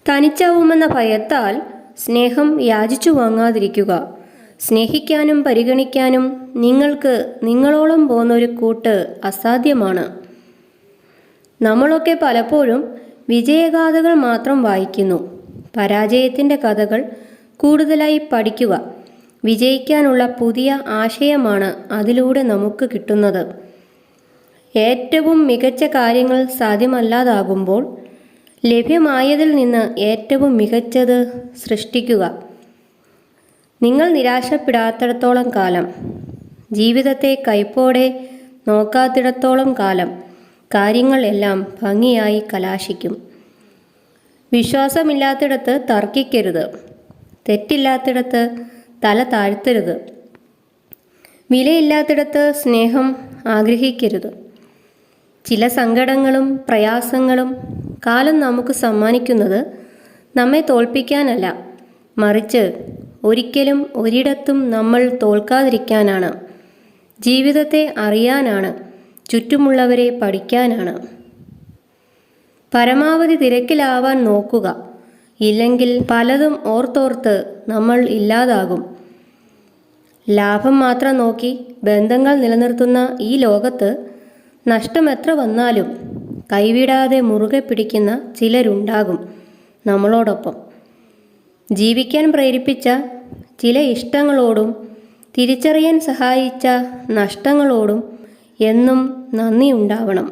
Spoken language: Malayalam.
തനിച്ചാവുമെന്ന ഭയത്താൽ സ്നേഹം യാചിച്ചു വാങ്ങാതിരിക്കുക. സ്നേഹിക്കാനും പരിഗണിക്കാനും നിങ്ങൾക്ക് നിങ്ങളോളം പോന്നൊരു കൂട്ട് അസാധ്യമാണ്. നമ്മളൊക്കെ പലപ്പോഴും വിജയഗാഥകൾ മാത്രം വായിക്കുന്നു. പരാജയത്തിൻ്റെ കഥകൾ കൂടുതലായി പഠിക്കുക. വിജയിക്കാനുള്ള പുതിയ ആശയമാണ് അതിലൂടെ നമുക്ക് കിട്ടുന്നത്. ഏറ്റവും മികച്ച കാര്യങ്ങൾ സാധ്യമല്ലാതാകുമ്പോൾ ലഭ്യമായതിൽ നിന്ന് ഏറ്റവും മികച്ചത് സൃഷ്ടിക്കുക. നിങ്ങൾ നിരാശപ്പെടാത്തിടത്തോളം കാലം, ജീവിതത്തെ കൈപ്പോടെ നോക്കാത്തിടത്തോളം കാലം കാര്യങ്ങൾ എല്ലാം ഭംഗിയായി കലാശിക്കും. വിശ്വാസമില്ലാത്തിടത്ത് തർക്കിക്കരുത്. തെറ്റില്ലാത്തിടത്ത് തല താഴ്ത്തരുത്. വിലയില്ലാത്തിടത്ത് സ്നേഹം ആഗ്രഹിക്കരുത്. ചില സങ്കടങ്ങളും പ്രയാസങ്ങളും കാലം നമുക്ക് സമ്മാനിക്കുന്നത് നമ്മെ തോൽപ്പിക്കാനല്ല, മറിച്ച് ഒരിക്കലും ഒരിടത്തും നമ്മൾ തോൽക്കാതിരിക്കാനാണ്. ജീവിതത്തെ അറിയാനാണ്, ചുറ്റുമുള്ളവരെ പഠിക്കാനാണ്. പരമാവധി തിരക്കിലാവാൻ നോക്കുക. ഇല്ലെങ്കിൽ പലതും ഓർത്തോർത്ത് നമ്മൾ ഇല്ലാതാകും. ലാഭം മാത്രം നോക്കി ബന്ധങ്ങൾ നിലനിർത്തുന്ന ഈ ലോകത്ത് നഷ്ടം എത്ര വന്നാലും കൈവിടാതെ മുറുകെ പിടിക്കുന്ന ചിലരുണ്ടാകും നമ്മളോടൊപ്പം. ജീവിക്കാൻ പ്രേരിപ്പിച്ച ചില ഇഷ്ടങ്ങളോടും തിരിച്ചറിയാൻ സഹായിച്ച നഷ്ടങ്ങളോടും എന്നും നന്ദി ഉണ്ടാവണം.